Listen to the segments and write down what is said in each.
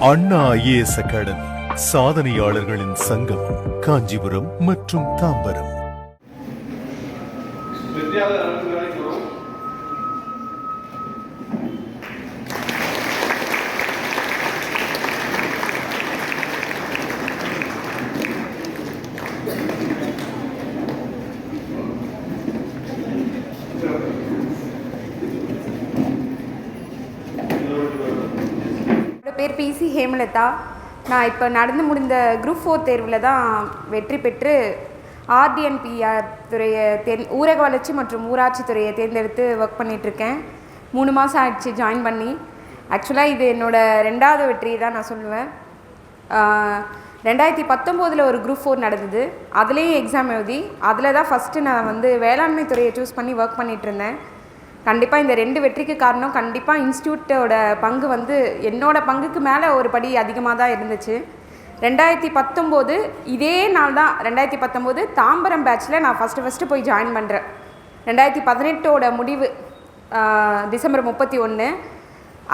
அண்ணா IAS academy சாதனையாளர்களின் சங்கம், காஞ்சிபுரம் மற்றும் தாம்பரம். பேர் பிசி ஹேமலதா. நான் இப்போ நடந்து முடிந்த குரூப் 4 தேர்வில் தான் வெற்றி பெற்று ஆர்டிஎன்பிஆர் துறையை ஊரக வளர்ச்சி மற்றும் ஊராட்சி துறையை தேர்ந்தெடுத்து ஒர்க் பண்ணிகிட்ருக்கேன். 3 மாதம் ஆயிடுச்சு ஜாயின் பண்ணி. ஆக்சுவலாக இது என்னோடய 2வது வெற்றி தான் நான் சொல்லுவேன். 2019 ஒரு குரூப் 4 நடந்தது. அதுலேயும் எக்ஸாம் எழுதி அதில் தான் ஃபஸ்ட்டு நான் வேளாண்மை துறையை சூஸ் பண்ணி ஒர்க் பண்ணிகிட்ருந்தேன். கண்டிப்பாக இந்த 2 வெற்றிக்கு காரணம் கண்டிப்பாக இன்ஸ்டியூட்டோட பங்கு என்னோடய பங்குக்கு மேலே ஒரு படி அதிகமாக தான் இருந்துச்சு. 2019 இதே நாள் தான் 2019 தாம்பரம் பேட்சில் நான் ஃபஸ்ட்டு போய் ஜாயின் பண்ணுறேன். 2018 முடிவு டிசம்பர் 31.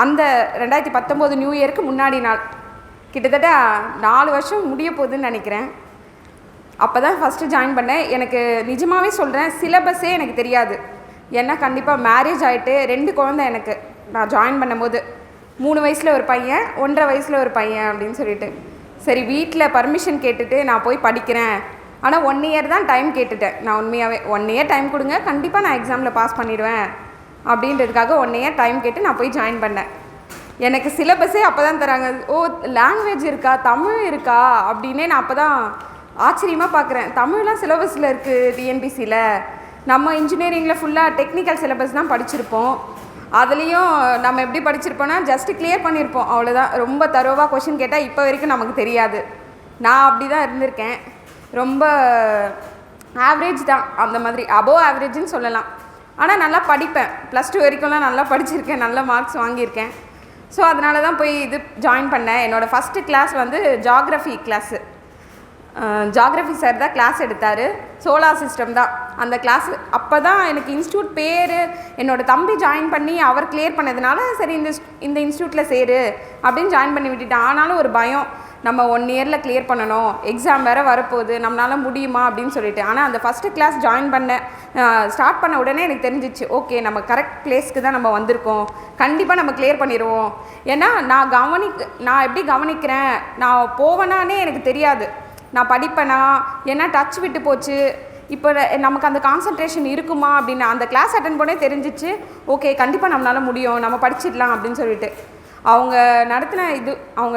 அந்த 2019 நியூ இயருக்கு முன்னாடி நாள், கிட்டத்தட்ட 4 வருஷம் முடிய போகுதுன்னு நினைக்கிறேன். அப்போ தான் ஃபஸ்ட்டு ஜாயின் பண்ணேன். எனக்கு நிஜமாகவே சொல்கிறேன், சிலபஸே எனக்கு தெரியாது. ஏன்னா கண்டிப்பாக மேரேஜ் ஆகிட்டு 2 குழந்தை எனக்கு. நான் ஜாயின் பண்ணும்போது 3 வயசில் ஒரு பையன், 1.5 வயசில் ஒரு பையன் அப்படின்னு சொல்லிட்டு, சரி வீட்டில் பர்மிஷன் கேட்டுட்டு நான் போய் படிக்கிறேன். ஆனால் 1 இயர் தான் டைம் கேட்டுட்டேன். நான் உண்மையாகவே 1 இயர் டைம் கொடுங்க, கண்டிப்பாக நான் எக்ஸாமில் பாஸ் பண்ணிடுவேன் அப்படின்றதுக்காக 1 இயர் டைம் கேட்டு நான் போய் ஜாயின் பண்ணேன். எனக்கு சிலபஸே அப்போ தான் தராங்க. ஓ, லாங்குவேஜ் இருக்கா, தமிழ் இருக்கா அப்படின்னே நான் அப்போ தான் ஆச்சரியமாக பார்க்குறேன். தமிழ்லாம் சிலபஸில் இருக்குது டிஎன்பிசியில். நம்ம இன்ஜினியரிங்கில் ஃபுல்லாக டெக்னிக்கல் சிலபஸ் தான் படிச்சிருப்போம். அதுலேயும் நம்ம எப்படி படிச்சிருப்போன்னா ஜஸ்ட்டு கிளியர் பண்ணியிருப்போம், அவ்வளோதான். ரொம்ப தரோவாக கொஷின் கேட்டால் இப்போ வரைக்கும் நமக்கு தெரியாது. நான் அப்படி தான் இருந்திருக்கேன். ரொம்ப ஆவரேஜ் தான், அந்த மாதிரி அபோவ் ஆவரேஜ்னு சொல்லலாம். ஆனால் நல்லா படிப்பேன். +2 வரைக்கும்லாம் நல்லா படிச்சிருக்கேன், நல்ல மார்க்ஸ் வாங்கியிருக்கேன். ஸோ அதனால தான் போய் இது ஜாயின் பண்ணேன். என்னோடய first class geography class. Geography sir தான் கிளாஸ் எடுத்தார். சோலார் சிஸ்டம் தான் அந்த கிளாஸு. அப்போ தான் எனக்கு இன்ஸ்டியூட் பேர் என்னோடய தம்பி ஜாயின் பண்ணி அவர் கிளியர் பண்ணதுனால சரி இந்த இன்ஸ்டியூட்டில் சேரு அப்படின்னு ஜாயின் பண்ணி விட்டுட்டேன். ஆனாலும் ஒரு பயம், நம்ம 1 இயரில் கிளியர் பண்ணணும், எக்ஸாம் வேறு வரப்போகுது, நம்மளால் முடியுமா அப்படின்னு சொல்லிட்டு. ஆனால் அந்த ஃபஸ்ட்டு கிளாஸ் ஜாயின் ஸ்டார்ட் பண்ண உடனே எனக்கு தெரிஞ்சிச்சு, ஓகே நம்ம கரெக்ட் பிளேஸ்க்கு தான் நம்ம வந்திருக்கோம், கண்டிப்பாக நம்ம கிளியர் பண்ணிடுவோம். ஏன்னா நான் எப்படி கவனிக்கிறேன், நான் போவேனானே எனக்கு தெரியாது. நான் படிப்பேனா, ஏன்னா டச் விட்டு போச்சு, இப்போ நமக்கு அந்த கான்சன்ட்ரேஷன் இருக்குமா அப்படின்னு அந்த கிளாஸ் அட்டன் பண்ணே தெரிஞ்சிச்சு. ஓகே கண்டிப்பாக நம்மளால் முடியும், நம்ம படிச்சிடலாம் அப்படின்னு சொல்லிட்டு. அவங்க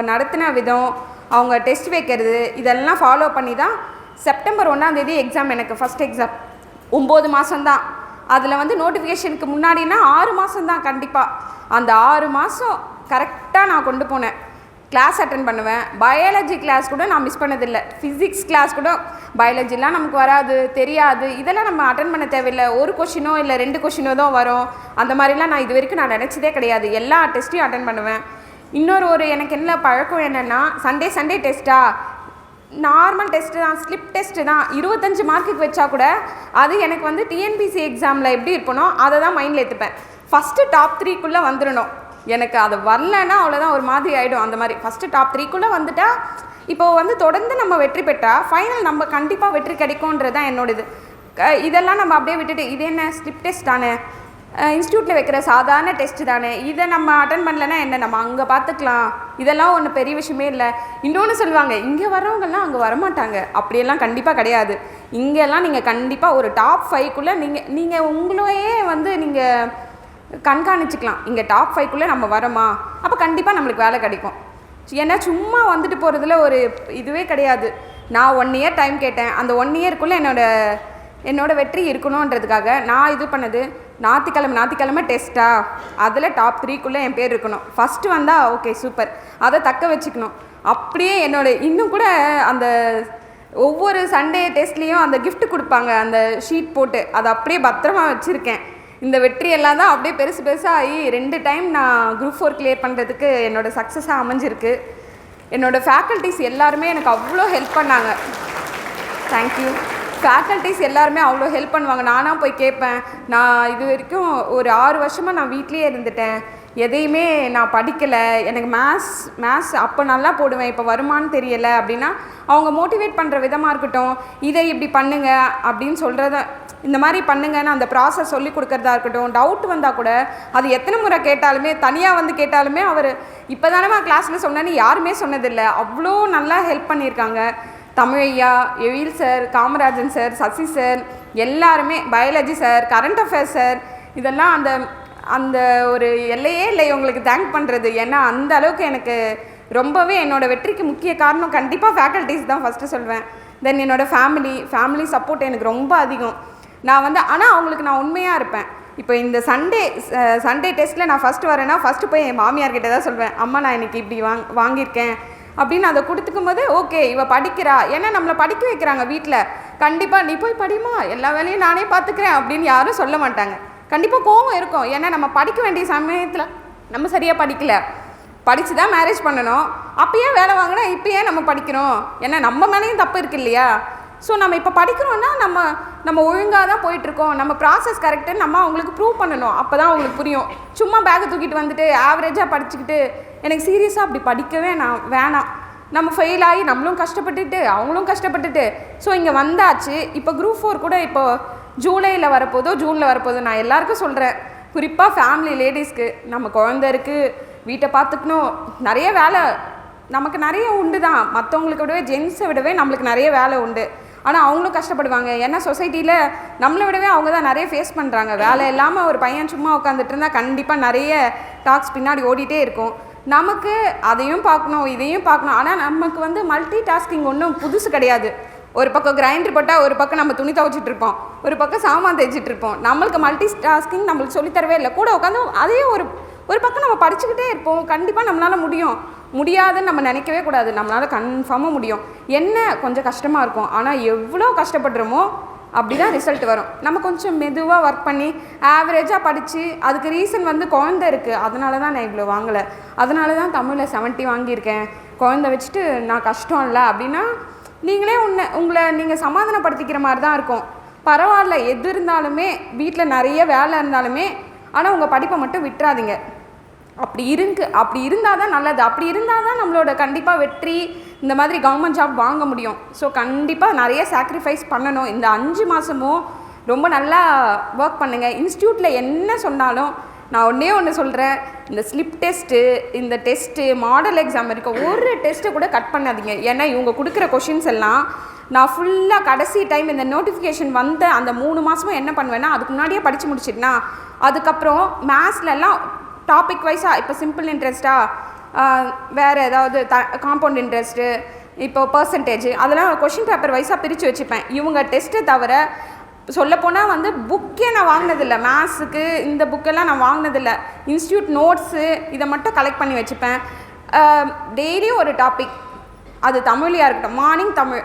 நடத்தின விதம், அவங்க டெஸ்ட் வைக்கிறது, இதெல்லாம் ஃபாலோ பண்ணி தான் செப்டம்பர் 1 எக்ஸாம். எனக்கு ஃபஸ்ட் எக்ஸாம் 9 மாதம்தான். அதில் நோட்டிஃபிகேஷனுக்கு முன்னாடினா 6 மாதம்தான். கண்டிப்பாக அந்த 6 மாதம் கரெக்டாக நான் கொண்டு போனேன். கிளாஸ் அட்டன் பண்ணுவேன். பயாலஜி கிளாஸ் கூட நான் மிஸ் பண்ணதில்லை. ஃபிசிக்ஸ் கிளாஸ் கூட, பயாலஜிலாம் நமக்கு வராது, தெரியாது, இதெல்லாம் நம்ம அட்டன் பண்ண தேவையில்லை. ஒரு கொஷினோ இல்லை 2 கொஷினோ தான் வரும். அந்த மாதிரிலாம் நான் இது வரைக்கும் நான் நினச்சதே கிடையாது. எல்லா டெஸ்ட்டையும் அட்டன் பண்ணுவேன். இன்னொரு எனக்கு என்ன பழக்கம் என்னென்னா, சண்டே டெஸ்ட்டா, நார்மல் டெஸ்ட்டு தான், ஸ்லிப் டெஸ்ட்டு தான், 25 மார்க்குக்கு வச்சா கூட அது எனக்கு டிஎன்பிசி எக்ஸாமில் எப்படி இருப்பனோ அதை தான் மைண்டில் ஏற்றுப்பேன். ஃபஸ்ட்டு டாப் 3க்குள்ளே வந்துடணும். எனக்கு அது வரலன்னா அவ்வளோதான், ஒரு மாதிரி ஆகிடும். அந்த மாதிரி ஃபஸ்ட்டு டாப் 3க்குள்ளே வந்துட்டால் இப்போது தொடர்ந்து நம்ம வெற்றி பெற்றால் ஃபைனல் நம்ம கண்டிப்பாக வெற்றி கிடைக்கும்ன்றது தான் என்னோடது. இதெல்லாம் நம்ம அப்படியே விட்டுட்டு, இது என்ன ஸ்லிப் டெஸ்ட் தானே, இன்ஸ்டியூட்டில் வைக்கிற சாதாரண டெஸ்ட்டு தானே, இதை நம்ம அட்டன் பண்ணலைன்னா என்ன, நம்ம அங்கே பார்த்துக்கலாம், இதெல்லாம் ஒன்றும் பெரிய விஷயமே இல்லை. இன்னொன்று சொல்லுவாங்க, இங்கே வர்றவங்கெல்லாம் அங்கே வரமாட்டாங்க. அப்படியெல்லாம் கண்டிப்பாக கிடையாது. இங்கெல்லாம் நீங்கள் கண்டிப்பாக ஒரு டாப் 5க்குள்ளே நீங்கள் உங்களையே நீங்கள் கண்காணிச்சிக்கலாம். இங்கே டாப் 5க்குள்ளே நம்ம வரோமா, அப்போ கண்டிப்பாக நம்மளுக்கு வேலை கிடைக்கும். ஏன்னா சும்மா போகிறதுல ஒரு இதுவே கிடையாது. நான் 1 இயர் டைம் கேட்டேன். அந்த 1 இயருக்குள்ளே என்னோட வெற்றி இருக்கணுன்றதுக்காக நான் இது பண்ணது, ஞாயிற்றுக்கிழமை டெஸ்ட்டா, அதில் டாப் 3க்குள்ளே என் பேர் இருக்கணும். ஃபஸ்ட்டு வந்தால் ஓகே சூப்பர், அதை தக்க வச்சுக்கணும். அப்படியே இன்னும் கூட அந்த ஒவ்வொரு சண்டே டெஸ்ட்லேயும் அந்த கிஃப்ட் கொடுப்பாங்க, அந்த ஷீட் போட்டு, அதை அப்படியே பத்திரமா வச்சுருக்கேன். இந்த வெற்றியெல்லாம் தான் அப்படியே பெருசாகி 2 டைம் நான் குரூப் 4 கிளியர் பண்ணுறதுக்கு என்னோடய சக்ஸஸாக அமைஞ்சிருக்கு. என்னோடய ஃபேக்கல்ட்டிஸ் எல்லாருமே எனக்கு அவ்வளோ ஹெல்ப் பண்ணாங்க. தேங்க்யூ. ஃபேக்கல்ட்டிஸ் எல்லாருமே அவ்வளோ ஹெல்ப் பண்ணுவாங்க. நானாக போய் கேட்பேன். நான் இது வரைக்கும் ஒரு 6 வருஷமாக நான் வீட்லேயே இருந்துட்டேன். எதையுமே நான் படிக்கலை, எனக்கு மேத்ஸ் அப்போ நல்லா போடுவேன், இப்போ வருமானு தெரியலை அப்படின்னா அவங்க மோட்டிவேட் பண்ணுற விதமாக இருக்கட்டும், இதை இப்படி பண்ணுங்க அப்படின்னு சொல்கிறத, இந்த மாதிரி பண்ணுங்கன்னு அந்த ப்ராசஸ் சொல்லி கொடுக்குறதா இருக்கட்டும். டவுட் வந்தால் கூட அது எத்தனை முறை கேட்டாலுமே, தனியாக வந்து கேட்டாலுமே அவர் இப்போ தானே கிளாஸில் சொன்னேன்னு யாருமே சொன்னதில்லை. அவ்வளோ நல்லா ஹெல்ப் பண்ணியிருக்காங்க. தமிழையா, Ezhil sir, Kamarajan sir, Sasi sir, எல்லாருமே, biology sir, current affairs sir, இதெல்லாம் அந்த அந்த ஒரு எல்லையே இல்லை உங்களுக்கு தேங்க் பண்ணுறது. ஏன்னா அந்த அளவுக்கு எனக்கு ரொம்பவே என்னோடய வெற்றிக்கு முக்கிய காரணம் கண்டிப்பாக ஃபேக்கல்ட்டிஸ் தான் ஃபஸ்ட்டு சொல்வேன். தென் என்னோடய ஃபேமிலி சப்போர்ட் எனக்கு ரொம்ப அதிகம். நான் வந்து ஆனால் அவங்களுக்கு நான் உண்மையாக இருப்பேன். இப்போ இந்த சண்டே டெஸ்ட்டில் நான் ஃபஸ்ட்டு வரேன்னா ஃபஸ்ட்டு போய் என் மாமியார்கிட்ட தான் சொல்வேன், அம்மா நான் இன்றைக்கி இப்படி வாங்கியிருக்கேன் அப்படின்னு. அதை கொடுத்துக்கும் போது ஓகே இவ படிக்கிறா, ஏன்னா நம்மளை படிக்க வைக்கிறாங்க வீட்டில். கண்டிப்பாக நீ போய் படிமா, எல்லா வேலையும் நானே பார்த்துக்கிறேன் அப்படின்னு யாரும் சொல்ல மாட்டாங்க. கண்டிப்பாக கோவம் இருக்கும், ஏன்னா நம்ம படிக்க வேண்டிய சமயத்தில் நம்ம சரியாக படித்து தான் மேரேஜ் பண்ணணும். அப்பயே வேலை வாங்கினா இப்போயே நம்ம படிக்கிறோம், ஏன்னா நம்ம மேலேயும் தப்பு இருக்கு இல்லையா? ஸோ நம்ம இப்போ படிக்கிறோன்னா நம்ம ஒழுங்காக தான் போயிட்டுருக்கோம், நம்ம ப்ராசஸ் கரெக்டுன்னு நம்ம அவங்களுக்கு ப்ரூவ் பண்ணணும். அப்போ தான் அவங்களுக்கு புரியும். சும்மா பேக்கை தூக்கிட்டு வந்துட்டு ஆவரேஜாக படிச்சுக்கிட்டு எனக்கு சீரியஸாக அப்படி படிக்கவே வேணாம். நம்ம ஃபெயில் ஆகி நம்மளும் கஷ்டப்பட்டுட்டு அவங்களும் கஷ்டப்பட்டுட்டு ஸோ இங்கே வந்தாச்சு. இப்போ குரூப் 4 கூட இப்போ ஜூனில் வரப்போதோ நான் எல்லாருக்கும் சொல்கிறேன், குறிப்பாக ஃபேமிலி லேடிஸ்க்கு, நம்ம குழந்தை இருக்குது, வீட்டை பார்த்துக்கணும், நிறைய வேலை நமக்கு நிறைய உண்டு தான். மற்றவங்களுக்கு விடவே ஜென்ஸை விடவே நம்மளுக்கு நிறைய வேலை உண்டு. ஆனால் அவங்களும் கஷ்டப்படுவாங்க. ஏன்னா சொசைட்டியில் நம்மளை விடவே அவங்க தான் நிறைய ஃபேஸ் பண்ணுறாங்க. வேலை இல்லாமல் ஒரு பையன் சும்மா உட்காந்துட்டு இருந்தால் கண்டிப்பாக நிறைய டாக்ஸ் பின்னாடி ஓடிட்டே இருக்கும். நமக்கு அதையும் பார்க்கணும் இதையும் பார்க்கணும். ஆனால் நமக்கு வந்து மல்டி டாஸ்கிங் ஒன்றும் புதுசு கிடையாது. ஒரு பக்கம் கிரைண்டர் போட்டால் ஒரு பக்கம் நம்ம துணி துவைச்சிட்ருப்போம், ஒரு பக்கம் சாமான் தைச்சிட்ருப்போம். நம்மளுக்கு மல்டி டாஸ்கிங் நம்மளுக்கு சொல்லித்தரவே இல்லை. கூட உட்காந்து அதே ஒரு பக்கம் நம்ம படிச்சுக்கிட்டே இருப்போம். கண்டிப்பாக நம்மளால் முடியாதுன்னு நம்ம நினைக்கவே கூடாது. நம்மளால் கன்ஃபார்மாக முடியும். என்ன கொஞ்சம் கஷ்டமாக இருக்கும், ஆனால் எவ்வளோ கஷ்டப்படுறோமோ அப்படி தான் ரிசல்ட் வரும். நம்ம கொஞ்சம் மெதுவாக ஒர்க் பண்ணி ஆவரேஜாக படித்து, அதுக்கு ரீசன் வந்து குழந்தை இருக்குது, அதனால தான் நான் இவ்வளோ வாங்கலை, அதனால தான் தமிழில் 70 வாங்கியிருக்கேன், குழந்தை வச்சுட்டு நான் கஷ்டம் இல்லை அப்படின்னா நீங்களே உங்களை நீங்கள் சமாதானப்படுத்திக்கிற மாதிரி தான் இருக்கும். பரவாயில்ல, எது இருந்தாலுமே வீட்டில் நிறைய வேலை இருந்தாலுமே ஆனால் உங்கள் படிப்பை மட்டும் விட்டுறாதீங்க. அப்படி இருந்தால் தான் நல்லது. அப்படி இருந்தால் தான் நம்மளோட கண்டிப்பாக வெற்றி, இந்த மாதிரி கவர்மெண்ட் ஜாப் வாங்க முடியும். ஸோ கண்டிப்பாக நிறைய சாக்ரிஃபைஸ் பண்ணணும். இந்த 5 மாதமும் ரொம்ப நல்லா ஒர்க் பண்ணுங்கள். இன்ஸ்டியூட்டில் என்ன சொன்னாலும் நான் ஒன்று சொல்கிறேன், இந்த ஸ்லிப் டெஸ்ட்டு, இந்த டெஸ்ட்டு, மாடல் எக்ஸாம் இருக்க ஒரு டெஸ்ட்டை கூட கட் பண்ணாதீங்க. ஏன்னா இவங்க கொடுக்குற கொஷின்ஸ் எல்லாம் நான் ஃபுல்லாக கடைசி டைம் இந்த நோட்டிஃபிகேஷன் வந்த அந்த 3 மாதமும் என்ன பண்ணுவேன்னா அதுக்கு முன்னாடியே படித்து முடிச்சிட்டுனா, அதுக்கப்புறம் மேத்ஸ்லலாம் டாபிக் வைஸாக இப்போ சிம்பிள் இன்ட்ரெஸ்ட்டா, வேறு ஏதாவது காம்பவுண்ட் இன்ட்ரெஸ்ட்டு, இப்போ பர்சன்டேஜ், அதெல்லாம் கொஷின் பேப்பர் வைஸாக பிரித்து வச்சுப்பேன். இவங்க டெஸ்ட்டை தவிர சொல்லப்போனால் வந்து புக்கே நான் வாங்கினதில்லை. மேத்ஸுக்கு இந்த புக்கெல்லாம் நான் வாங்கினதில்லை. இன்ஸ்டியூட் நோட்ஸு இதை மட்டும் கலெக்ட் பண்ணி வச்சுப்பேன். டெய்லியும் ஒரு டாபிக், அது தமிழையாக இருக்கட்டும், மார்னிங் தமிழ்,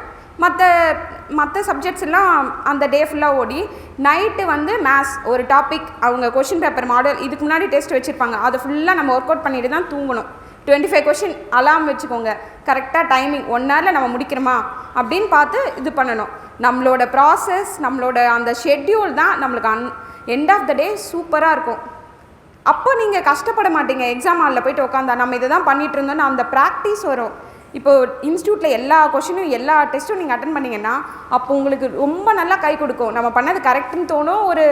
மற்ற சப்ஜெக்ட்ஸ் எல்லாம் அந்த டே ஃபுல்லாக ஓடி, நைட்டு வந்து மேத்ஸ் ஒரு டாபிக், அவங்க கொஷின் பேப்பர் மாடல் இதுக்கு முன்னாடி டெஸ்ட் வச்சுருப்பாங்க, அதை ஃபுல்லாக நம்ம ஒர்க் அவுட் பண்ணிட்டு தான் தூங்கணும். 25 கொஷின் அலாம் வச்சுக்கோங்க. கரெக்டாக டைமிங் 1 ஹவரில் நம்ம முடிக்கிறோமா அப்படின்னு பார்த்து இது பண்ணணும். நம்மளோட ப்ராசஸ், நம்மளோட அந்த ஷெட்யூல் தான் நம்மளுக்கு எண்ட் ஆஃப் த டே சூப்பராக இருக்கும். அப்போ நீங்கள் கஷ்டப்பட மாட்டீங்க. எக்ஸாம் ஹாலில் போய்ட்டு உட்காந்தா நம்ம இதை தான் பண்ணிகிட்டு இருந்தோன்னு அந்த ப்ராக்டிஸ் வரும். இப்போது இன்ஸ்டியூட்டில் எல்லா கொஷினும் எல்லா டெஸ்ட்டும் நீங்கள் அட்டன் பண்ணிங்கன்னா அப்போ உங்களுக்கு ரொம்ப நல்லா கை கொடுக்கும். நம்ம பண்ணது கரெக்டுன்னு தோணும். ஒரு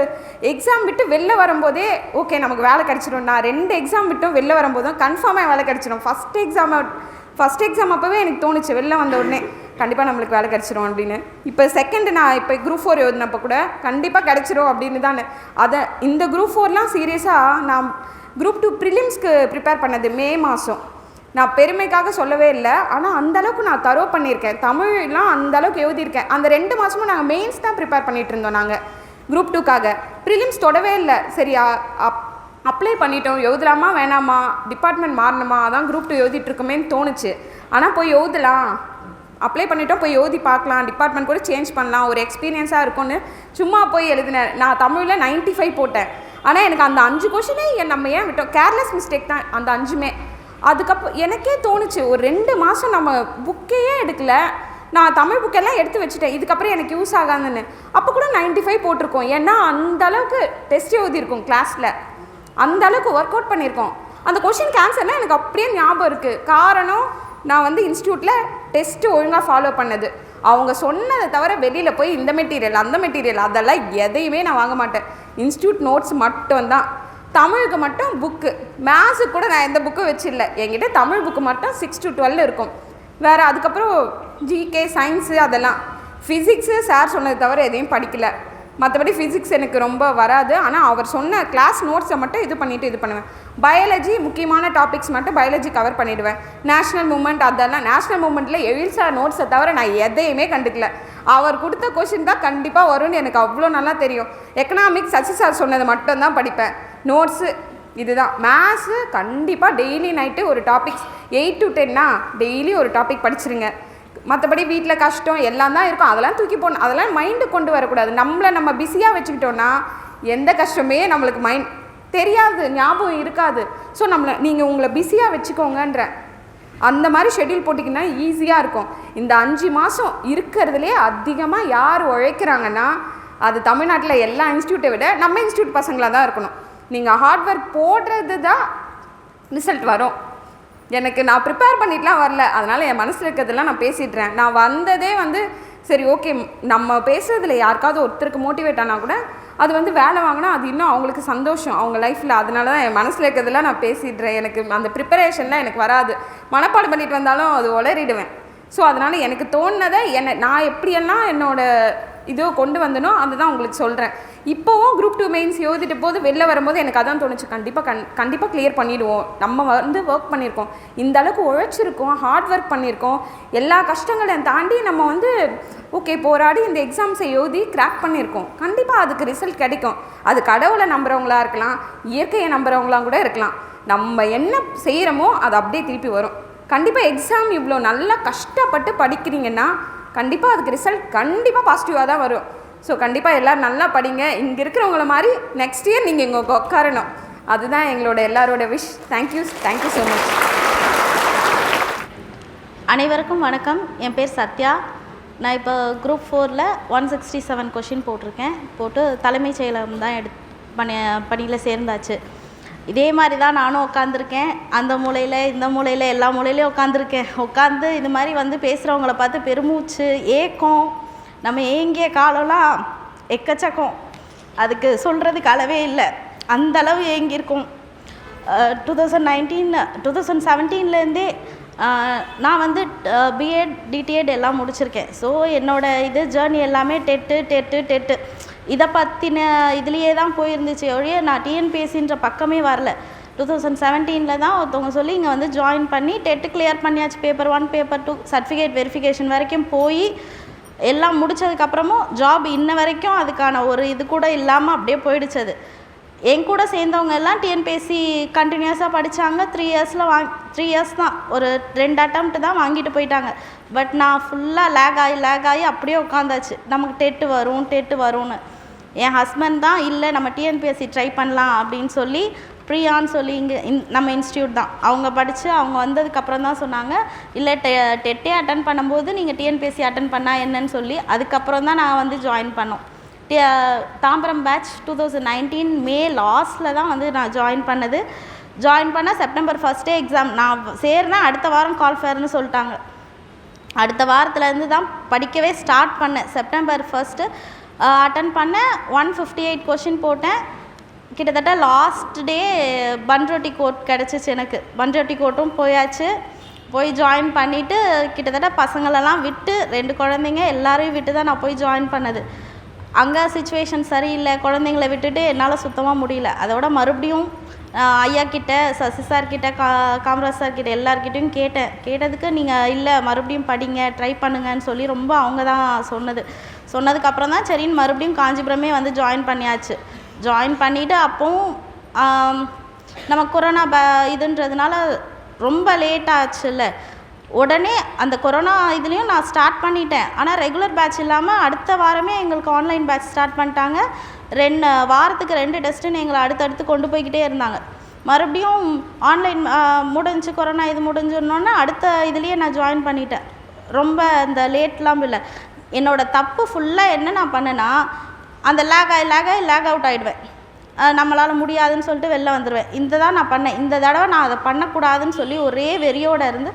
எக்ஸாம் விட்டு வெளில வரும்போதே ஓகே நமக்கு வேலை கிடச்சிடும். நான் 2 எக்ஸாம் விட்டும் வெளில வரும்போதும் கன்ஃபார்மாக வேலை கிடச்சிடும். ஃபஸ்ட் எக்ஸாம் அப்போவே எனக்கு தோணுச்சு, வெளில வந்த உடனே கண்டிப்பாக நம்மளுக்கு வேலை கிடச்சிரும் அப்படின்னு. இப்போ செகண்டு நான் இப்போ குரூப் 4 எழுதினப்போ கூட கண்டிப்பாக கிடச்சிரும் அப்படின்னு தான். அதை இந்த குரூப் 4லாம் சீரியஸாக நான் குரூப் 2 ப்ரிலிம்ஸ்க்கு ப்ரிப்பேர் பண்ணது மே மாதம். நான் பெருமைக்காக சொல்லவே இல்லை, ஆனால் அந்தளவுக்கு நான் தரோ பண்ணியிருக்கேன். தமிழ்லாம் அந்தளவுக்கு எழுதியிருக்கேன். அந்த 2 மாதமும் நாங்கள் மெயின்ஸ் தான் ப்ரிப்பேர் பண்ணிகிட்டு இருந்தோம். நாங்கள் குரூப் 2க்காக ப்ரிலிம்ஸ் தொடவே இல்லை. சரி அப்ளை பண்ணிட்டோம், எழுதலாமா வேணாமா, டிபார்ட்மெண்ட் மாறணுமா, அதான் குரூப் 2 எழுதிட்டுருக்கோமேன்னு தோணுச்சு. ஆனால் போய் எழுதலாம், அப்ளை பண்ணிட்டோம், போய் எழுதி பார்க்கலாம், டிபார்ட்மெண்ட் கூட சேஞ்ச் பண்ணலாம், ஒரு எக்ஸ்பீரியன்ஸாக இருக்கும்னு சும்மா போய் எழுதினேன். நான் தமிழில் 95 போட்டேன். ஆனால் எனக்கு அந்த 5 கொஷினே நம்ம ஏன் விட்டோம், கேர்லெஸ் மிஸ்டேக் தான் அந்த 5மே. அதுக்கப்புறம் எனக்கே தோணுச்சு, ஒரு 2 மாதம் நம்ம புக்கையே எடுக்கலை, நான் தமிழ் புக்கெல்லாம் எடுத்து வச்சுட்டேன், இதுக்கப்புறம் எனக்கு யூஸ் ஆகாதுன்னு. அப்போ கூட 95 போட்டிருக்கோம். ஏன்னா அந்தளவுக்கு டெஸ்ட் எழுதியிருக்கோம் கிளாஸில். அந்த அளவுக்கு ஒர்க் அவுட் பண்ணியிருக்கோம். அந்த கொஷின் ஆன்சர்லாம் எனக்கு அப்படியே ஞாபகம் இருக்குது. காரணம் நான் வந்து இன்ஸ்டியூட்டில் டெஸ்ட்டு ஒழுங்காக ஃபாலோ பண்ணது. அவங்க சொன்னதை தவிர வெளியில் போய் இந்த மெட்டீரியல் அந்த மெட்டீரியல் அதெல்லாம் எதையுமே நான் வாங்க மாட்டேன். இன்ஸ்டியூட் நோட்ஸ் மட்டும்தான். தமிழுக்கு மட்டும் புக்கு, மேத்ஸுக்கு கூட நான் எந்த புக்கும் வச்சிடல. என்கிட்ட தமிழ் புக்கு மட்டும் 6 to 12 இருக்கும். வேறு அதுக்கப்புறம் ஜிகே சயின்ஸு அதெல்லாம். ஃபிசிக்ஸு சார் சொன்னதை தவிர எதையும் படிக்கல. மற்றபடி ஃபிசிக்ஸ் எனக்கு ரொம்ப வராது. ஆனால் அவர் சொன்ன கிளாஸ் நோட்ஸை மட்டும் இது பண்ணுவேன். பயாலஜி முக்கியமான டாபிக்ஸ் மட்டும் பயாலஜி கவர் பண்ணிவிடுவேன். நேஷ்னல் மூமெண்ட் அதெல்லாம் நேஷ்னல் மூமெண்ட்டில் எழில்சா நோட்ஸை தவிர நான் எதையுமே கண்டுக்கல. அவர் கொடுத்த கொஷின் தான் கண்டிப்பாக வரும்னு எனக்கு அவ்வளோ நல்லா தெரியும். எக்கனாமிக்ஸ் சசி சார் சொன்னது மட்டும்தான் படிப்பேன். நோட்ஸு இதுதான். மேத்ஸு கண்டிப்பாக டெய்லி நைட்டு ஒரு டாபிக்ஸ் 8 to 10 டெய்லி ஒரு டாபிக் படிச்சிருங்க. மற்றபடி வீட்டில் கஷ்டம் எல்லாம் தான் இருக்கும், அதெல்லாம் தூக்கி போடணும். அதெல்லாம் மைண்டு கொண்டு வரக்கூடாது. நம்ம பிஸியாக வச்சுக்கிட்டோன்னா எந்த கஷ்டமே நம்மளுக்கு மைண்ட் தெரியாது, ஞாபகம் இருக்காது. ஸோ நீங்கள் உங்களை பிஸியாக வச்சுக்கோங்கன்ற அந்த மாதிரி ஷெட்யூல் போட்டிங்கன்னா ஈஸியாக இருக்கும். இந்த 5 மாதம் இருக்கிறதுலே அதிகமாக யார் உழைக்கிறாங்கன்னா அது தமிழ்நாட்டில் எல்லா இன்ஸ்டியூட்டை விட நம்ம இன்ஸ்டியூட் பசங்களாக தான் இருக்கணும். நீங்கள் ஹார்ட் ஒர்க் போடுறது தான் ரிசல்ட் வரும். நான் ப்ரிப்பேர் பண்ணிட்டுலாம் வரல, அதனால் என் மனசில் இருக்கிறதெல்லாம் நான் பேசிடுறேன். நான் வந்ததே வந்து சரி ஓகே நம்ம பேசுகிறதுல யாருக்காவது ஒருத்தருக்கு மோட்டிவேட் ஆனால் கூட அது வந்து வேலை வாங்கினா அது இன்னும் அவங்களுக்கு சந்தோஷம் அவங்க லைஃப்பில். அதனால தான் என் மனசில் இருக்கிறதெல்லாம் நான் பேசிடுறேன். எனக்கு அந்த ப்ரிப்பரேஷன்லாம் எனக்கு வராது. மனப்பாடம் பண்ணிட்டு வந்தாலும் அது உளறிடுவேன். ஸோ அதனால் எனக்கு தோணுனதை நான் எப்படியெல்லாம் என்னோடய இதோ கொண்டு வந்தனோ அதுதான் உங்களுக்கு சொல்கிறேன். இப்போவும் குரூப் 2 மெயின்ஸ் எழுதிட்டு போது வெளில வரும்போது எனக்கு அதான் தோணுச்சு, கண்டிப்பாக கிளியர் பண்ணிவிடுவோம். நம்ம வந்து ஒர்க் பண்ணியிருக்கோம், இந்த அளவுக்கு உழைச்சிருக்கோம், ஹார்ட் ஒர்க் பண்ணியிருக்கோம், எல்லா கஷ்டங்களையும் தாண்டி நம்ம வந்து ஓகே போராடி இந்த எக்ஸாம்ஸை எழுதி கிராக் பண்ணியிருக்கோம். கண்டிப்பாக அதுக்கு ரிசல்ட் கிடைக்கும். அது கடவுளை நம்புகிறவங்களா இருக்கலாம், இயற்கையை நம்புகிறவங்களாம் கூட இருக்கலாம். நம்ம என்ன செய்கிறோமோ அது அப்படியே திருப்பி வரும். கண்டிப்பாக எக்ஸாம் இவ்வளோ நல்லா கஷ்டப்பட்டு படிக்கிறீங்கன்னா கண்டிப்பாக அதுக்கு ரிசல்ட் கண்டிப்பாக பாசிட்டிவாக தான் வரும். ஸோ கண்டிப்பாக எல்லோரும் நல்லா படிங்க. இங்கே இருக்கிறவங்கள மாதிரி நெக்ஸ்ட் இயர் நீங்கள் இங்கே உட்காரணும். அதுதான் எங்களோட எல்லாரோட விஷ். Thank you so much. அனைவருக்கும் வணக்கம். என் பேர் சத்யா. நான் இப்போ குரூப் 4ல் 167 கொஷின் போட்டு தலைமைச் செயலகம் தான் பணியில் சேர்ந்தாச்சு. இதே மாதிரி தான் நானும் உட்காந்துருக்கேன். அந்த மூலையில் இந்த மூலையில் எல்லா மூலையிலையும் உட்காந்து இது மாதிரி வந்து பேசுகிறவங்கள பார்த்து பெருமூச்சு ஏக்கம், நம்ம ஏங்கிய காலம்லாம் எக்கச்சக்கம், அதுக்கு சொல்கிறதுக்கு அளவே இல்லை, அந்தளவு ஏங்கியிருக்கும். 2017 நான் வந்து பிஎட் டிடிஎட் எல்லாம் முடிச்சிருக்கேன். ஸோ என்னோடய ஜேர்னி எல்லாமே டெட்டு இதை பற்றின இதுலேயே தான் போயிருந்துச்சு ஒழிய நான் டிஎன்பிஎஸ்சின்ற பக்கமே வரல. 2017 தான் ஒருத்தவங்க சொல்லி இங்கே வந்து ஜாயின் பண்ணி டெட்டு கிளியர் பண்ணியாச்சு. பேப்பர் 1 பேப்பர் 2 சர்டிஃபிகேட் வெரிஃபிகேஷன் வரைக்கும் போய் எல்லாம் முடித்ததுக்கப்புறமும் ஜாப் இன்ன வரைக்கும் அதுக்கான ஒரு இது கூட இல்லாமல் அப்படியே போயிடுச்சு. அது என் கூட சேர்ந்தவங்க எல்லாம் டிஎன்பிஎஸ்சி கண்டினியூஸாக படித்தாங்க. 3 இயர்ஸ் தான், ஒரு 2 அட்டம்ப்ட் தான் வாங்கிட்டு போயிட்டாங்க. பட் நான் ஃபுல்லாக லேக் ஆகி அப்படியே உட்காந்தாச்சு. நமக்கு டெட்டு வரும்னு. என் ஹஸ்பண்ட் தான் இல்லை நம்ம டிஎன்பிஎஸ்சி ட்ரை பண்ணலாம் அப்படின்னு சொல்லி ப்ரியான்னு சொல்லி இங்கே நம்ம இன்ஸ்டியூட் தான் அவங்க படித்து அவங்க வந்ததுக்கப்புறம் தான் சொன்னாங்க, இல்லை டெட்டே அட்டன் பண்ணும்போது நீங்கள் டிஎன்பிஎஸ்சி அட்டன் பண்ணால் என்னன்னு சொல்லி அதுக்கப்புறம் தான் நான் வந்து ஜாயின் பண்ணோம். தாம்பரம் பேட்ச் 2019 மே லாஸ்ட்டில் தான் வந்து நான் ஜாயின் பண்ண செப்டம்பர் 1 எக்ஸாம். நான் சேர்னா அடுத்த வாரம் கால் ஃபேர்னு சொல்லிட்டாங்க. அடுத்த வாரத்துலேருந்து தான் படிக்கவே ஸ்டார்ட் பண்ணேன். செப்டம்பர் 1 அட்டன் பண்ண 158 கொஷின் போட்டேன். கிட்டத்தட்ட லாஸ்ட் டே பன்ரோட்டி கோட் கிடச்சிச்சு எனக்கு. பன்ரோட்டி கோட்டும் போய் ஜாயின் பண்ணிவிட்டு கிட்டத்தட்ட பசங்களெல்லாம் விட்டு 2 குழந்தைங்க எல்லாரையும் விட்டு தான் நான் போய் ஜாயின் பண்ணது. அங்கே சிச்சுவேஷன் சரியில்லை, குழந்தைங்கள விட்டுட்டு என்னால் சுத்தமாக முடியல. அதோட மறுபடியும் ஐயா கிட்ட, சசி சார்கிட்ட, காமராஜ் சார்கிட்ட எல்லார்கிட்டையும் கேட்டதுக்கு நீங்கள் இல்லை மறுபடியும் படிங்க, ட்ரை பண்ணுங்கன்னு சொல்லி ரொம்ப அவங்க தான் சொன்னதுக்கப்புறம் தான் சரின்னு மறுபடியும் காஞ்சிபுரமே வந்து ஜாயின் பண்ணியாச்சு. ஜாயின் பண்ணிவிட்டு அப்போவும் நம்ம கொரோனா இதுன்றதுனால ரொம்ப லேட் ஆச்சுல்ல. உடனே அந்த கொரோனா இதுலேயும் நான் ஸ்டார்ட் பண்ணிட்டேன். ஆனால் ரெகுலர் பேட்ச் இல்லாமல் அடுத்த வாரமே எங்களுக்கு ஆன்லைன் பேட்ச் ஸ்டார்ட் பண்ணிட்டாங்க. வாரத்துக்கு 2 டெஸ்ட்டுன்னு எங்களை அடுத்தடுத்து கொண்டு போய்கிட்டே இருந்தாங்க. மறுபடியும் ஆன்லைன் முடிஞ்சு கொரோனா இது முடிஞ்சிடணுன்னா அடுத்த இதுலேயே நான் ஜாயின் பண்ணிட்டேன். ரொம்ப இந்த லேட்லாம் இல்லை. என்னோடய தப்பு ஃபுல்லாக என்ன நான் பண்ணேன்னா அந்த லேக் அவுட் ஆகிடுவேன். நம்மளால் முடியாதுன்னு சொல்லிட்டு வெளில வந்துடுவேன். தான் நான் பண்ணேன். இந்த தடவை நான் அதை பண்ணக்கூடாதுன்னு சொல்லி ஒரே வெறியோடு இருந்து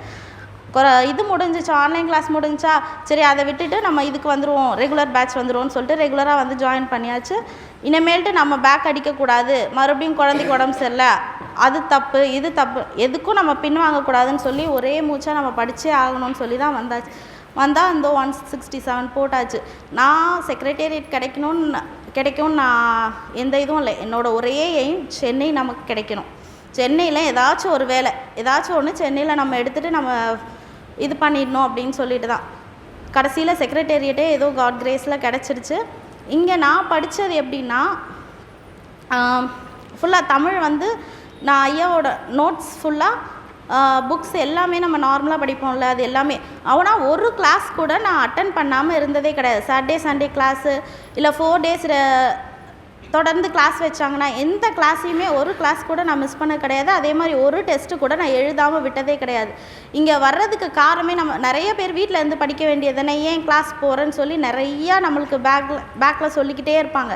இது முடிஞ்சிச்சு, ஆன்லைன் கிளாஸ் முடிஞ்சா சரி அதை விட்டுட்டு நம்ம இதுக்கு வந்துடுவோம், ரெகுலர் பேட்ச் வந்துடுவோம்னு சொல்லிட்டு ரெகுலராக வந்து ஜாயின் பண்ணியாச்சு. இனிமேல்ட்டு நம்ம பேக் அடிக்கக்கூடாது, மறுபடியும் குழந்தைக்கு உடம்பு சரியில்லை, அது தப்பு இது தப்பு, எதுக்கும் நம்ம பின் வாங்கக்கூடாதுன்னு சொல்லி ஒரே மூச்சாக நம்ம படித்தே ஆகணும்னு சொல்லி தான் வந்தால் இந்த 167 போட்டாச்சு. நான் செக்ரட்டேரியட் கிடைக்கும்னு நான் எந்த இதுவும் இல்லை. என்னோடய ஒரே எய்ம் சென்னை நமக்கு கிடைக்கணும். சென்னையில் ஏதாச்சும் ஒரு வேலை ஏதாச்சும் ஒன்று சென்னையில் நம்ம எடுத்துகிட்டு நம்ம இது பண்ணிடணும் அப்படின்னு சொல்லிட்டு தான் கடைசியில் செக்ரட்டேரியட்டே ஏதோ காட் கிரேஸில் கிடச்சிருச்சு. இங்கே நான் படித்தது எப்படின்னா ஃபுல்லாக தமிழ் வந்து நான் ஐயாவோட நோட்ஸ் ஃபுல்லாக புக்ஸ் எல்லாமே நம்ம நார்மலாக படிப்போம்ல அது எல்லாமே. ஆனால் ஒரு கிளாஸ் கூட நான் அட்டன் பண்ணாமல் இருந்ததே கிடையாது. சாட்டர்டே சண்டே கிளாஸு இல்லை 4 days தொடர்ந்து கிளாஸ் வச்சாங்கன்னா எந்த கிளாஸையுமே ஒரு கிளாஸ் கூட நான் மிஸ் பண்ண கிடையாது. அதே மாதிரி ஒரு டெஸ்ட்டு கூட நான் எழுதாமல் விட்டதே கிடையாது. இங்கே வர்றதுக்கு காரணமே நம்ம நிறைய பேர் வீட்டில் இருந்து படிக்க வேண்டியதுதானே, ஏன் கிளாஸ் போகிறேன்னு சொல்லி நிறையா நம்மளுக்கு பேக்கில் சொல்லிக்கிட்டே இருப்பாங்க.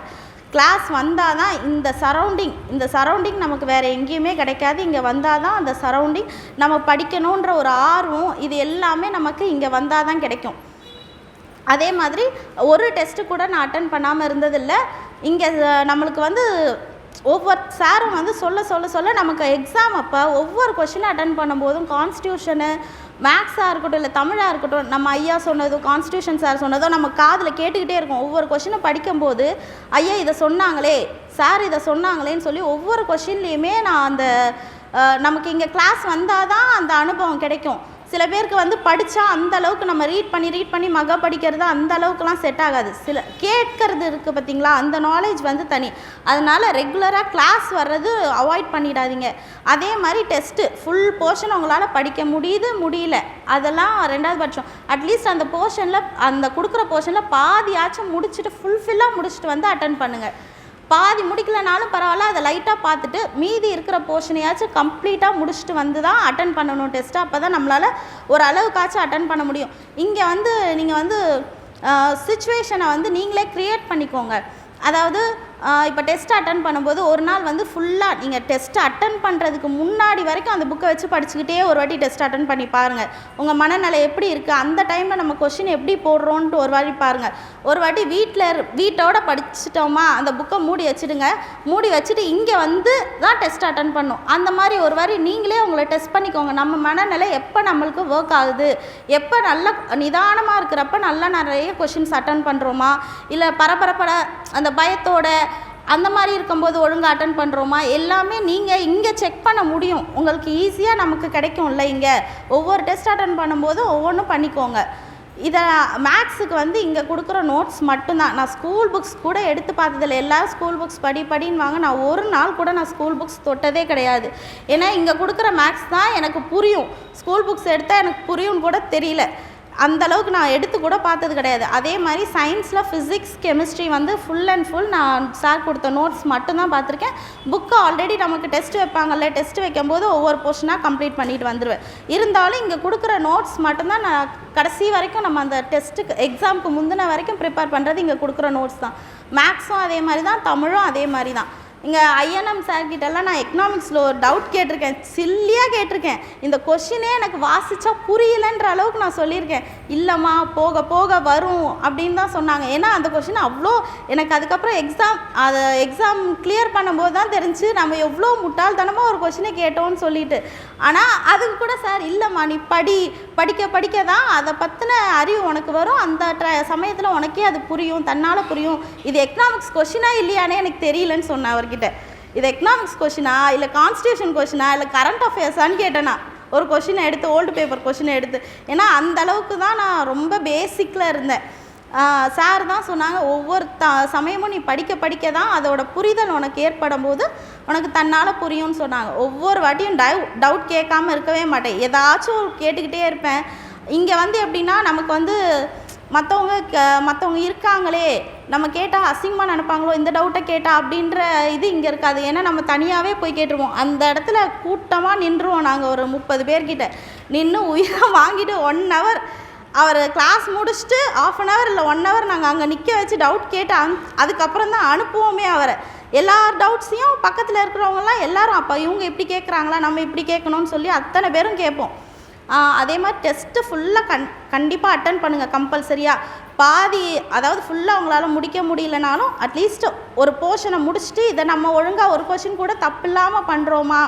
கிளாஸ் வந்தால் தான் இந்த சரௌண்டிங் நமக்கு வேறு எங்கேயுமே கிடைக்காது. இங்கே வந்தால் தான் அந்த சரௌண்டிங் நம்ம படிக்கணுன்ற ஒரு ஆர்வம் இது எல்லாமே நமக்கு இங்கே வந்தால் தான் கிடைக்கும். அதே மாதிரி ஒரு டெஸ்ட்டு கூட நான் அட்டன் பண்ணாமல் இருந்ததில்லை. இங்கே நம்மளுக்கு வந்து ஒவ்வொரு சாரும் வந்து சொல்ல நமக்கு எக்ஸாம் அப்போ ஒவ்வொரு கொஷினும் அட்டன் பண்ணும்போதும் கான்ஸ்டியூஷனு மேக்ஸாக இருக்கட்டும் இல்லை தமிழாக இருக்கட்டும் நம்ம ஐயா சொன்னதோ கான்ஸ்டியூஷன் சார் சொன்னதோ நம்ம காதில் கேட்டுக்கிட்டே இருக்கோம். ஒவ்வொரு கொஷினும் படிக்கும்போது ஐயா இதை சொன்னாங்களே, சார் இதை சொன்னாங்களேன்னு சொல்லி ஒவ்வொரு கொஷின்லேயுமே நான் அந்த நமக்கு இங்கே கிளாஸ் வந்தால் தான் அந்த அனுபவம் கிடைக்கும். சில பேருக்கு வந்து படித்தா அந்த அளவுக்கு நம்ம ரீட் பண்ணி மக படிக்கிறது அந்த அளவுக்குலாம் செட் ஆகாது. சில கேட்கறது இருக்குது பார்த்திங்களா, அந்த நாலேஜ் வந்து தனி. அதனால் ரெகுலராக கிளாஸ் வர்றது அவாய்ட் பண்ணிடாதீங்க. அதே மாதிரி டெஸ்ட்டு ஃபுல் போர்ஷன் உங்களால் படிக்க முடியல அதெல்லாம் 2வது பட்சம். அட்லீஸ்ட் அந்த போர்ஷனில் அந்த கொடுக்குற போர்ஷனில் பாதியாச்சும் முடிச்சுட்டு ஃபுல்ஃபில்லாக முடிச்சுட்டு வந்து அட்டன் பண்ணுங்கள். பாதி முடிக்கலனாலும் பரவாயில்ல, அதை லைட்டாக பார்த்துட்டு மீதி இருக்கிற போர்ஷனையாச்சும் கம்ப்ளீட்டாக முடிச்சுட்டு வந்து தான் அட்டன் பண்ணணும் டெஸ்ட்டு. அப்போ தான் நம்மளால் ஒரு அளவுக்காச்சும் அட்டன் பண்ண முடியும். இங்கே வந்து நீங்கள் வந்து சிச்சுவேஷனை வந்து நீங்களே க்ரியேட் பண்ணிக்கோங்க. அதாவது இப்போ டெஸ்ட் அட்டன் பண்ணும்போது ஒரு நாள் வந்து ஃபுல்லாக நீங்கள் டெஸ்ட் அட்டன் பண்ணுறதுக்கு முன்னாடி வரைக்கும் அந்த புக்கை வச்சு படிச்சுக்கிட்டே ஒரு வாட்டி டெஸ்ட் அட்டன் பண்ணி பாருங்கள். உங்கள் மனநிலை எப்படி இருக்குது, அந்த டைமில் நம்ம கொஷின் எப்படி போடுறோன்ட்டு ஒரு வாட்டி பாருங்கள். ஒரு வாட்டி வீட்டோட படிச்சுட்டோமா அந்த புக்கை மூடி வச்சுடுங்க. மூடி வச்சுட்டு இங்கே வந்து தான் டெஸ்ட் அட்டன் பண்ணணும். அந்த மாதிரி ஒரு வாரி நீங்களே உங்களை டெஸ்ட் பண்ணிக்கோங்க. நம்ம மனநிலை எப்போ நம்மளுக்கு ஒர்க் ஆகுது, எப்போ நல்லா நிதானமாக இருக்கிறப்ப நல்லா நிறைய கொஷின்ஸ் அட்டன் பண்ணுறோமா, இல்லை பரபரப்பட அந்த பயத்தோட அந்த மாதிரி இருக்கும்போது ஒழுங்காக அட்டன் பண்ணுறோமா, எல்லாமே நீங்கள் இங்கே செக் பண்ண முடியும். உங்களுக்கு ஈஸியாக நமக்கு கிடைக்கும்ல. இங்கே ஒவ்வொரு டெஸ்ட் அட்டன் பண்ணும்போது ஒவ்வொன்றும் பண்ணிக்கோங்க. இதை மேக்ஸுக்கு வந்து இங்கே கொடுக்குற நோட்ஸ் மட்டும்தான். நான் ஸ்கூல் புக்ஸ் கூட எடுத்து பார்த்ததில்லை. எல்லோரும் ஸ்கூல் புக்ஸ் படின்னு வாங்க, நான் ஒரு நாள் கூட நான் ஸ்கூல் புக்ஸ் தொட்டதே கிடையாது. ஏன்னா இங்கே கொடுக்குற மேக்ஸ் தான் எனக்கு புரியும். ஸ்கூல் புக்ஸ் எடுத்தால் எனக்கு புரியும்னு கூட தெரியல. அந்தளவுக்கு நான் எடுத்து கூட பார்த்தது கிடையாது. அதே மாதிரி சயின்ஸில் ஃபிசிக்ஸ் கெமிஸ்ட்ரி வந்து ஃபுல் அண்ட் ஃபுல் நான் சார் கொடுத்த நோட்ஸ் மட்டும்தான் பார்த்துருக்கேன். புக்கு ஆல்ரெடி நமக்கு டெஸ்ட் வைப்பாங்கல்ல, டெஸ்ட் வைக்கும்போது ஒவ்வொரு போர்ஷனாக கம்ப்ளீட் பண்ணிட்டு வந்துடுவேன். இருந்தாலும் இங்கே கொடுக்குற நோட்ஸ் மட்டும்தான் நான் கடைசி வரைக்கும் நம்ம அந்த டெஸ்ட்டுக்கு எக்ஸாமுக்கு முந்தின வரைக்கும் ப்ரிப்பேர் பண்ணுறது இங்கே கொடுக்குற நோட்ஸ் தான். மேக்ஸும் அதே மாதிரி தான், தமிழும் அதே மாதிரி தான். இங்கே ஐஎன்எம் சார்கிட்டெல்லாம் நான் எக்கனாமிக்ஸில் ஒரு டவுட் கேட்டிருக்கேன், சில்லியாக கேட்டிருக்கேன். இந்த கொஷினே எனக்கு வாசித்தா புரியலைன்ற அளவுக்கு நான் சொல்லியிருக்கேன். இல்லைம்மா போக போக வரும் அப்படின்னு தான் சொன்னாங்க. ஏன்னா அந்த கொஷின் அவ்வளோ எனக்கு அதுக்கப்புறம் எக்ஸாம் கிளியர் பண்ணும்போது தான் தெரிஞ்சு நம்ம எவ்வளோ முட்டாள்தனமாக ஒரு கொஷினை கேட்டோன்னு சொல்லிட்டு. ஆனால் அதுக்கு கூட சார் இல்லைம்மா நீ படிக்க தான் அதை பற்றின அறிவு உனக்கு வரும், அந்த சமயத்தில் உனக்கே அது புரியும், தன்னால் புரியும். இது எக்கனாமிக்ஸ் கொஷினா இல்லையானே எனக்கு தெரியலன்னு சொன்னேன் அவர்கிட்ட. இது எக்கனாமிக்ஸ் கொஷினா இல்லை கான்ஸ்டியூஷன் கொஷினா இல்லை கரண்ட் அஃபேர்ஸான்னு கேட்டேன்னா ஒரு கொஷினை எடுத்து ஓல்டு பேப்பர் கொஷினை எடுத்து. ஏன்னா அந்த அளவுக்கு தான் நான் ரொம்ப பேசிக்கில் இருந்தேன். சார் தான் சொன்னாங்க ஒவ்வொரு சமயமும் நீ படிக்க தான் அதோட புரிதல் உனக்கு ஏற்படும் போது உனக்கு தன்னால் புரியும்னு சொன்னாங்க. ஒவ்வொரு வாட்டியும் டவுட் கேட்காமல் இருக்கவே மாட்டேன், ஏதாச்சும் கேட்டுக்கிட்டே இருப்பேன். இங்கே வந்து எப்படின்னா நமக்கு வந்து மற்றவங்க இருக்காங்களே நம்ம கேட்டால் அசிங்கமாக நினைப்பாங்களோ, இந்த டவுட்டை கேட்டால் அப்படின்ற இது இங்கே இருக்காது. ஏன்னா நம்ம தனியாகவே போய் கேட்டுருவோம். அந்த இடத்துல கூட்டமாக நின்றுவோம். நாங்கள் ஒரு 30 பேர்கிட்ட நின்று உயிரை வாங்கிட்டு 1 hour அவர் கிளாஸ் முடிச்சுட்டு 1/2 hour இல்லை 1 hour நாங்கள் அங்கே நிற்க வச்சு டவுட் கேட்டு அதுக்கப்புறம் தான் அனுப்புவோமே அவரை. எல்லா டவுட்ஸையும் பக்கத்தில் இருக்கிறவங்கலாம் எல்லாரும் அப்போ இவங்க இப்படி கேட்குறாங்களா, நம்ம இப்படி கேட்கணும்னு சொல்லி அத்தனை பேரும் கேட்போம். அதே மாதிரி டெஸ்ட்டு ஃபுல்லாக கண்டிப்பாக அட்டன் பண்ணுங்கள் கம்பல்சரியாக. பாதி அதாவது ஃபுல்லாக அவங்களால முடிக்க முடியலனாலும் அட்லீஸ்ட் ஒரு போர்ஷனை முடிச்சுட்டு இதை நம்ம ஒழுங்காக ஒரு கொஷின் கூட தப்பு இல்லாமல் பண்ணுறோமா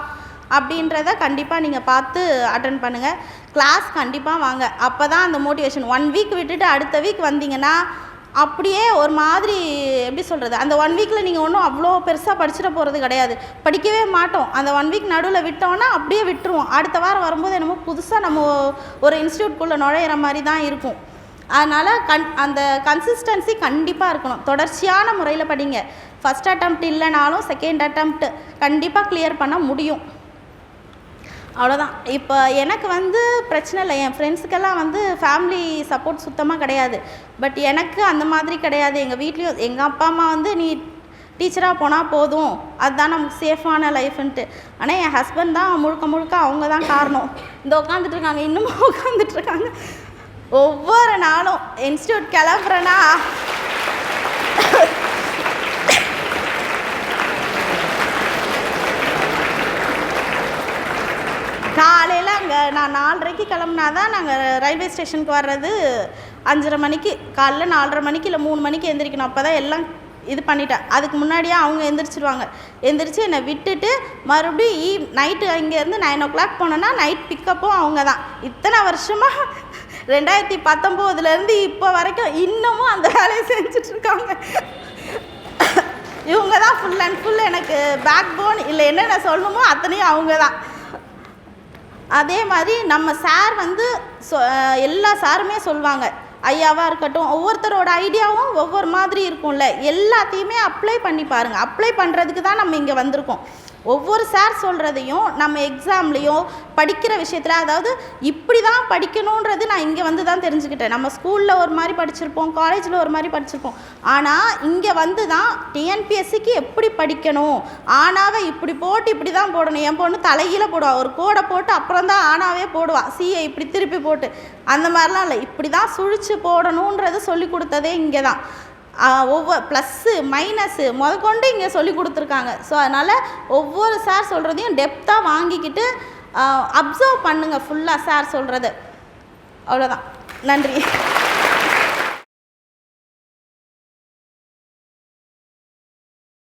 அப்படின்றத கண்டிப்பாக நீங்கள் பார்த்து அட்டன் பண்ணுங்கள். கிளாஸ் கண்டிப்பாக வாங்க. அப்போ தான் அந்த மோட்டிவேஷன். 1 வீக் விட்டுட்டு அடுத்த வீக் வந்தீங்கன்னா அப்படியே ஒரு மாதிரி எப்படி சொல்கிறது, அந்த 1 வீக்கில் நீங்கள் ஒன்றும் அவ்வளோ பெருசாக படிச்சிட போகிறது கிடையாது, படிக்கவே மாட்டோம். அந்த 1 வீக் நடுவில் விட்டோன்னா அப்படியே விட்டுருவோம். அடுத்த வாரம் வரும்போது என்னமோ புதுசாக நம்ம ஒரு இன்ஸ்டியூட்குள்ளே நுழையிற மாதிரி தான் இருக்கும். அதனால் அந்த கன்சிஸ்டன்சி கண்டிப்பாக இருக்கணும். தொடர்ச்சியான முறையில் படிங்க. ஃபஸ்ட் அட்டெம்ப்ட் இல்லைனாலும் செகண்ட் அட்டெம்ப்ட் கண்டிப்பாக கிளியர் பண்ண முடியும். அவ்வளோதான். இப்போ எனக்கு வந்து பிரச்சனை இல்லை. என் ஃப்ரெண்ட்ஸுக்கெல்லாம் வந்து ஃபேமிலி சப்போர்ட் சுத்தமாக கிடையாது. பட் எனக்கு அந்த மாதிரி கிடையாது. எங்கள் வீட்லேயும் எங்கள் அப்பா அம்மா வந்து நீ டீச்சராக போனால் போதும், அதுதான் நமக்கு சேஃபான லைஃப்ன்ட்டு. ஆனால் என் ஹஸ்பண்ட் தான் முழுக்க அவங்க தான் காரணம். இந்த உட்காந்துட்ருக்காங்க, இன்னமும் உட்காந்துட்ருக்காங்க. ஒவ்வொரு நாளும் இன்ஸ்டியூட் கிளம்புறேன்னா காலையில் அங்கே நான் 4:30 கிளம்புனா தான் நாங்கள் ரயில்வே ஸ்டேஷனுக்கு வர்றது 5:30 மணிக்கு. காலைல 4:30 மணிக்கு இல்லை 3 மணிக்கு எந்திரிக்கணும். அப்போ தான் எல்லாம் இது பண்ணிட்டேன். அதுக்கு முன்னாடியே அவங்க எந்திரிச்சிடுவாங்க. எந்திரிச்சு என்னை விட்டுட்டு மறுபடியும் நைட்டு இங்கேருந்து 9 o'clock போனோன்னா நைட் பிக்கப்பும் அவங்க தான். இத்தனை வருஷமாக 2019 இப்போ வரைக்கும் இன்னமும் அந்த வேலையை செஞ்சிட்ருக்காங்க. இவங்க தான் ஃபுல் அண்ட் ஃபுல் எனக்கு பேக் போன். இல்லை என்னென்ன சொல்லணுமோ அத்தனையும் அவங்க தான். அதே மாதிரி நம்ம சார் வந்து எல்லா சாருமே சொல்லுவாங்க, ஐயாவாக இருக்கட்டும், ஒவ்வொருத்தரோட ஐடியாவும் ஒவ்வொரு மாதிரி இருக்கும்ல, எல்லாத்தையுமே அப்ளை பண்ணி பாருங்கள். அப்ளை பண்ணுறதுக்கு தான் நம்ம இங்கே வந்திருக்கோம். ஒவ்வொரு சார் சொல்கிறதையும் நம்ம எக்ஸாம்லேயும் படிக்கிற விஷயத்தில், அதாவது இப்படி தான் படிக்கணுன்றது நான் இங்கே வந்து தான் தெரிஞ்சுக்கிட்டேன். நம்ம ஸ்கூலில் ஒரு மாதிரி படிச்சிருப்போம், காலேஜில் ஒரு மாதிரி படிச்சிருப்போம். ஆனால் இங்கே வந்து தான் டிஎன்பிஎஸ்சிக்கு எப்படி படிக்கணும், ஆனாவை இப்படி போட்டு இப்படி தான் போடணும். என் பொண்ணு தலையில் போடுவாள், ஒரு கோடை போட்டு அப்புறம் தான் ஆனாவே போடுவாள், சிஏ இப்படி திருப்பி போட்டு. அந்த மாதிரிலாம் இல்லை, இப்படி தான் சுழிச்சு போடணுன்றது சொல்லி கொடுத்ததே இங்கே தான். ஒவ்வொரு ப்ளஸ்ஸு மைனஸ்ஸு முதற்கொண்டு இங்கே சொல்லி கொடுத்துருக்காங்க. ஸோ அதனால் ஒவ்வொரு சார் சொல்கிறதையும் டெப்த்தாக வாங்கிக்கிட்டு அப்சர்வ் பண்ணுங்கள் ஃபுல்லாக சார் சொல்கிறது. அவ்வளோதான். நன்றி.